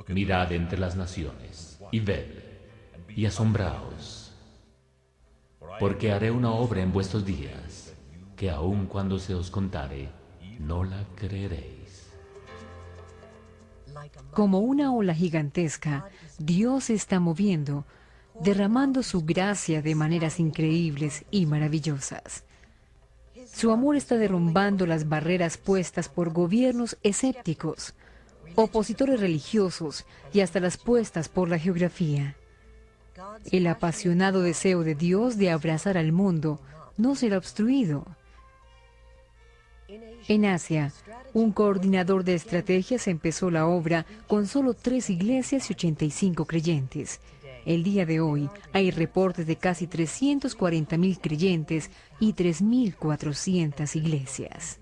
Mirad entre las naciones, y ved, y asombraos, porque haré una obra en vuestros días, que aun cuando se os contare, no la creeréis. Como una ola gigantesca, Dios se está moviendo, derramando su gracia de maneras increíbles y maravillosas. Su amor está derrumbando las barreras puestas por gobiernos escépticos, opositores religiosos y hasta las puestas por la geografía. El apasionado deseo de Dios de abrazar al mundo no será obstruido. En Asia, un coordinador de estrategias empezó la obra con solo 3 iglesias y 85 creyentes. El día de hoy hay reportes de casi 340.000 creyentes y 3.400 iglesias.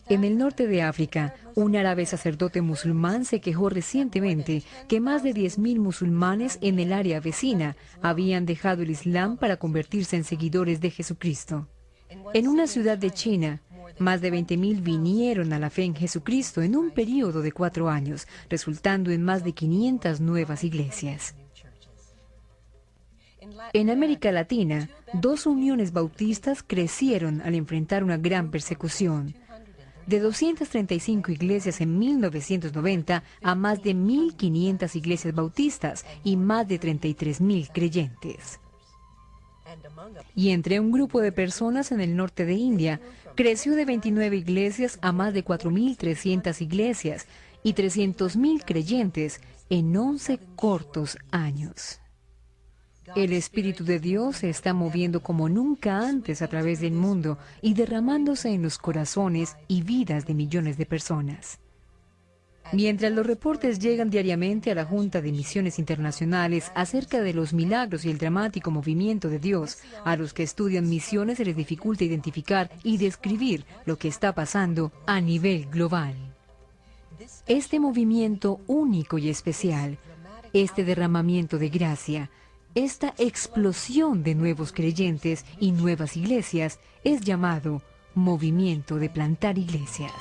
En el norte de África, un árabe sacerdote musulmán se quejó recientemente que más de 10.000 musulmanes en el área vecina habían dejado el Islam para convertirse en seguidores de Jesucristo. En una ciudad de China, más de 20.000 vinieron a la fe en Jesucristo en un periodo de 4 años, resultando en más de 500 nuevas iglesias. En América Latina, 2 uniones bautistas crecieron al enfrentar una gran persecución. De 235 iglesias en 1990 a más de 1.500 iglesias bautistas y más de 33.000 creyentes. Y entre un grupo de personas en el norte de India, creció de 29 iglesias a más de 4.300 iglesias y 300.000 creyentes en 11 cortos años. El Espíritu de Dios se está moviendo como nunca antes a través del mundo y derramándose en los corazones y vidas de millones de personas. Mientras los reportes llegan diariamente a la Junta de Misiones Internacionales acerca de los milagros y el dramático movimiento de Dios, a los que estudian misiones se les dificulta identificar y describir lo que está pasando a nivel global. Este movimiento único y especial, este derramamiento de gracia, esta explosión de nuevos creyentes y nuevas iglesias es llamado movimiento de plantar iglesias.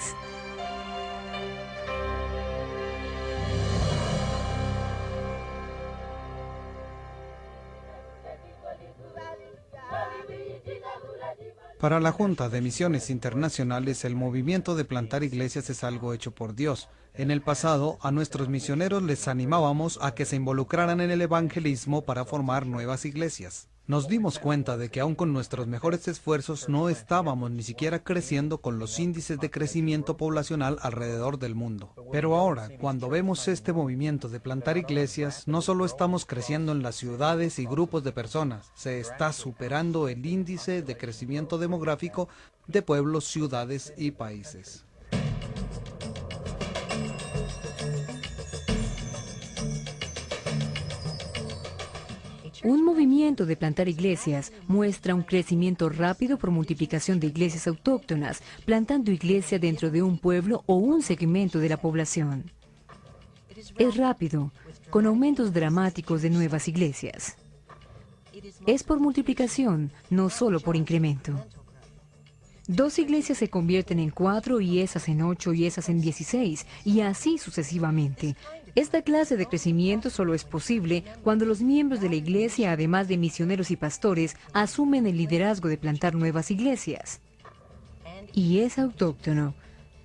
Para la Junta de Misiones Internacionales, el movimiento de plantar iglesias es algo hecho por Dios. En el pasado, a nuestros misioneros les animábamos a que se involucraran en el evangelismo para formar nuevas iglesias. Nos dimos cuenta de que aun con nuestros mejores esfuerzos no estábamos ni siquiera creciendo con los índices de crecimiento poblacional alrededor del mundo. Pero ahora, cuando vemos este movimiento de plantar iglesias, no solo estamos creciendo en las ciudades y grupos de personas, se está superando el índice de crecimiento demográfico de pueblos, ciudades y países. Un movimiento de plantar iglesias muestra un crecimiento rápido por multiplicación de iglesias autóctonas, plantando iglesia dentro de un pueblo o un segmento de la población. Es rápido, con aumentos dramáticos de nuevas iglesias. Es por multiplicación, no solo por incremento. 2 iglesias se convierten en 4 y esas en 8 y esas en 16, y así sucesivamente. Esta clase de crecimiento solo es posible cuando los miembros de la iglesia, además de misioneros y pastores, asumen el liderazgo de plantar nuevas iglesias. Y es autóctono.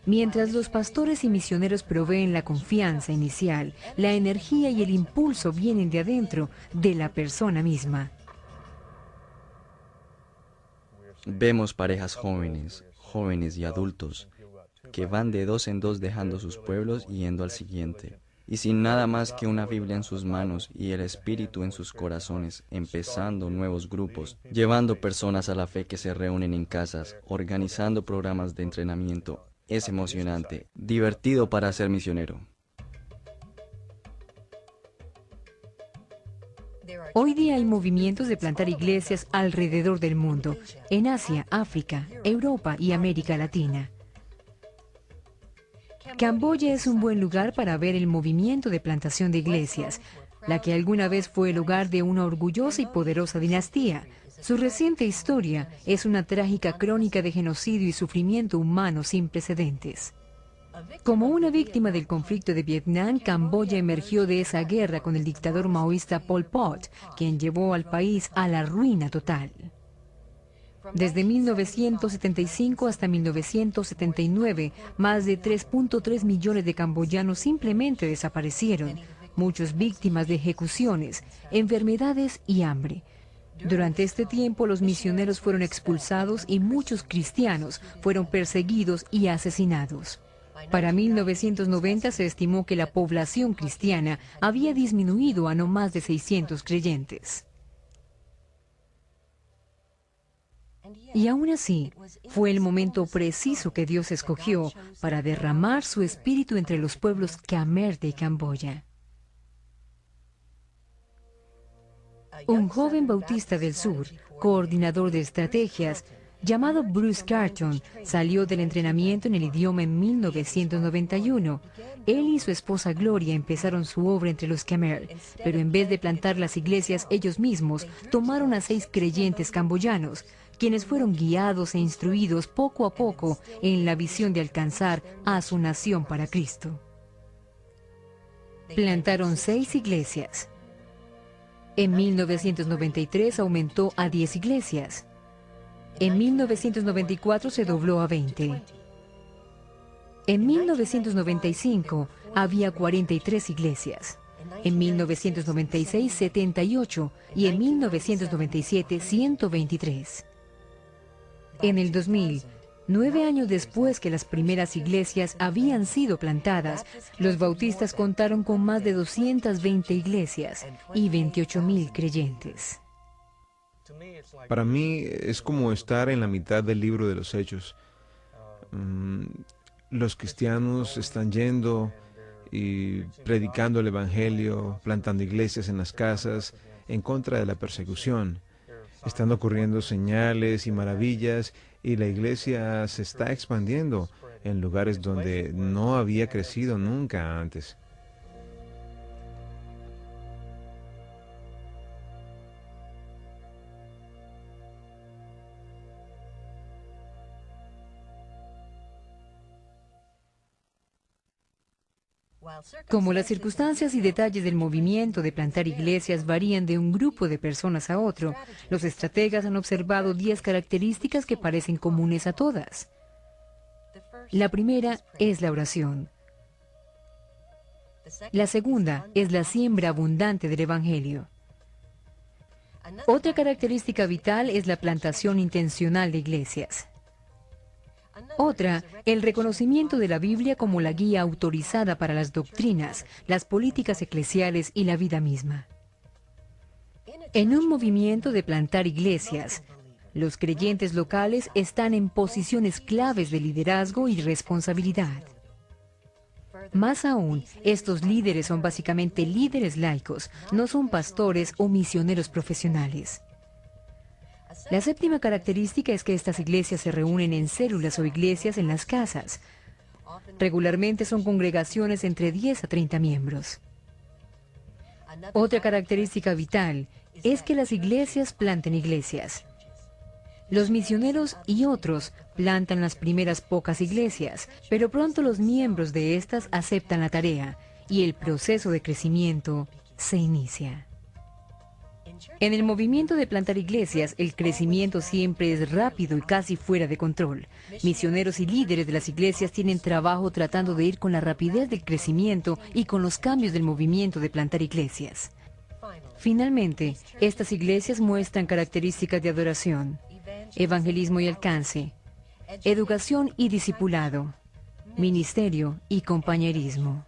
Mientras los pastores y misioneros proveen la confianza inicial, la energía y el impulso vienen de adentro, de la persona misma. Vemos parejas jóvenes y adultos, que van de 2 en 2 dejando sus pueblos y yendo al siguiente. Y sin nada más que una Biblia en sus manos y el Espíritu en sus corazones, empezando nuevos grupos, llevando personas a la fe que se reúnen en casas, organizando programas de entrenamiento. Es emocionante, divertido para ser misionero. Hoy día hay movimientos de plantar iglesias alrededor del mundo, en Asia, África, Europa y América Latina. Camboya es un buen lugar para ver el movimiento de plantación de iglesias, la que alguna vez fue el hogar de una orgullosa y poderosa dinastía. Su reciente historia es una trágica crónica de genocidio y sufrimiento humano sin precedentes. Como una víctima del conflicto de Vietnam, Camboya emergió de esa guerra con el dictador maoísta Pol Pot, quien llevó al país a la ruina total. Desde 1975 hasta 1979, más de 3.3 millones de camboyanos simplemente desaparecieron, muchos víctimas de ejecuciones, enfermedades y hambre. Durante este tiempo, los misioneros fueron expulsados y muchos cristianos fueron perseguidos y asesinados. Para 1990 se estimó que la población cristiana había disminuido a no más de 600 creyentes. Y aún así, fue el momento preciso que Dios escogió para derramar su espíritu entre los pueblos Khmer de Camboya. Un joven bautista del sur, coordinador de estrategias, llamado Bruce Carton, salió del entrenamiento en el idioma en 1991. Él y su esposa Gloria empezaron su obra entre los Khmer, pero en vez de plantar las iglesias ellos mismos, tomaron a 6 creyentes camboyanos, quienes fueron guiados e instruidos poco a poco en la visión de alcanzar a su nación para Cristo. Plantaron 6 iglesias. En 1993 aumentó a 10 iglesias. En 1994 se dobló a 20. En 1995 había 43 iglesias. En 1996, 78 y en 1997, 123. En el 2000, 9 años después que las primeras iglesias habían sido plantadas, los bautistas contaron con más de 220 iglesias y 28,000 creyentes. Para mí es como estar en la mitad del libro de los Hechos. Los cristianos están yendo y predicando el Evangelio, plantando iglesias en las casas, en contra de la persecución. Están ocurriendo señales y maravillas y la iglesia se está expandiendo en lugares donde no había crecido nunca antes. Como las circunstancias y detalles del movimiento de plantar iglesias varían de un grupo de personas a otro, los estrategas han observado 10 características que parecen comunes a todas. La primera es la oración. La segunda es la siembra abundante del Evangelio. Otra característica vital es la plantación intencional de iglesias. Otra, el reconocimiento de la Biblia como la guía autorizada para las doctrinas, las políticas eclesiales y la vida misma. En un movimiento de plantar iglesias, los creyentes locales están en posiciones claves de liderazgo y responsabilidad. Más aún, estos líderes son básicamente líderes laicos, no son pastores o misioneros profesionales. La séptima característica es que estas iglesias se reúnen en células o iglesias en las casas. Regularmente son congregaciones entre 10 a 30 miembros. Otra característica vital es que las iglesias planten iglesias. Los misioneros y otros plantan las primeras pocas iglesias, pero pronto los miembros de estas aceptan la tarea y el proceso de crecimiento se inicia. En el movimiento de plantar iglesias, el crecimiento siempre es rápido y casi fuera de control. Misioneros y líderes de las iglesias tienen trabajo tratando de ir con la rapidez del crecimiento y con los cambios del movimiento de plantar iglesias. Finalmente, estas iglesias muestran características de adoración, evangelismo y alcance, educación y discipulado, ministerio y compañerismo.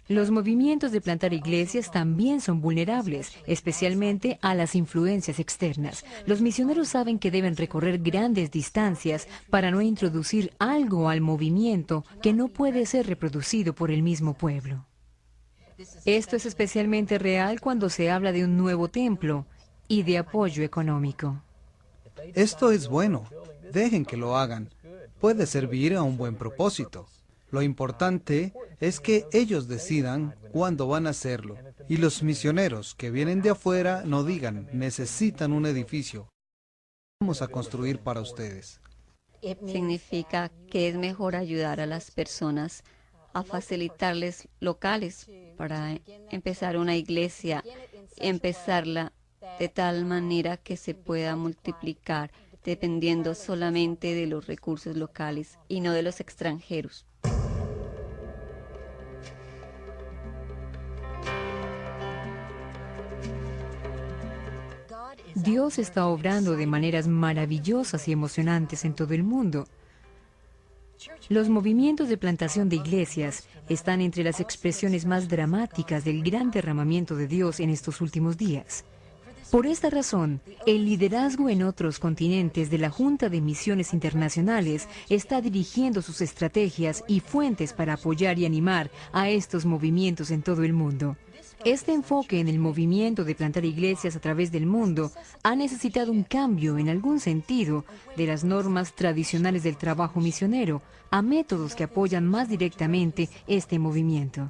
Los movimientos de plantar iglesias también son vulnerables, especialmente a las influencias externas. Los misioneros saben que deben recorrer grandes distancias para no introducir algo al movimiento que no puede ser reproducido por el mismo pueblo. Esto es especialmente real cuando se habla de un nuevo templo y de apoyo económico. Esto es bueno. Dejen que lo hagan. Puede servir a un buen propósito. Lo importante es que ellos decidan cuándo van a hacerlo. Y los misioneros que vienen de afuera no digan, necesitan un edificio. Vamos a construir para ustedes. Significa que es mejor ayudar a las personas a facilitarles locales para empezar una iglesia, empezarla de tal manera que se pueda multiplicar dependiendo solamente de los recursos locales y no de los extranjeros. Dios está obrando de maneras maravillosas y emocionantes en todo el mundo. Los movimientos de plantación de iglesias están entre las expresiones más dramáticas del gran derramamiento de Dios en estos últimos días. Por esta razón, el liderazgo en otros continentes de la Junta de Misiones Internacionales está dirigiendo sus estrategias y fuentes para apoyar y animar a estos movimientos en todo el mundo. Este enfoque en el movimiento de plantar iglesias a través del mundo ha necesitado un cambio en algún sentido de las normas tradicionales del trabajo misionero a métodos que apoyan más directamente este movimiento.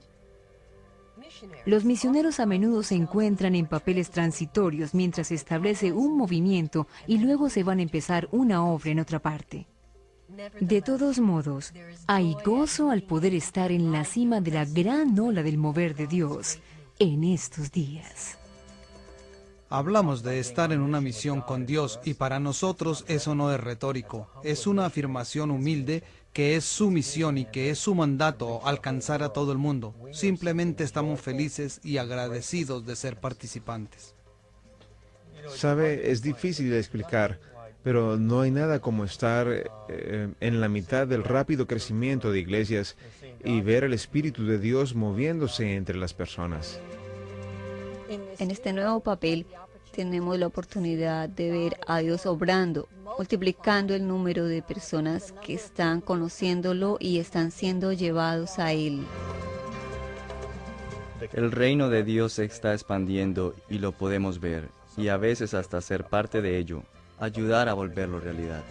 Los misioneros a menudo se encuentran en papeles transitorios mientras se establece un movimiento y luego se van a empezar una obra en otra parte. De todos modos, hay gozo al poder estar en la cima de la gran ola del mover de Dios en estos días. Hablamos de estar en una misión con Dios y para nosotros eso no es retórico, es una afirmación humilde que es su misión y que es su mandato alcanzar a todo el mundo. Simplemente estamos felices y agradecidos de ser participantes. Sabe, es difícil de explicar, pero no hay nada como estar en la mitad del rápido crecimiento de iglesias y ver el Espíritu de Dios moviéndose entre las personas. En este nuevo papel tenemos la oportunidad de ver a Dios obrando, multiplicando el número de personas que están conociéndolo y están siendo llevados a Él. El reino de Dios se está expandiendo y lo podemos ver, y a veces hasta ser parte de ello, ayudar a volverlo realidad.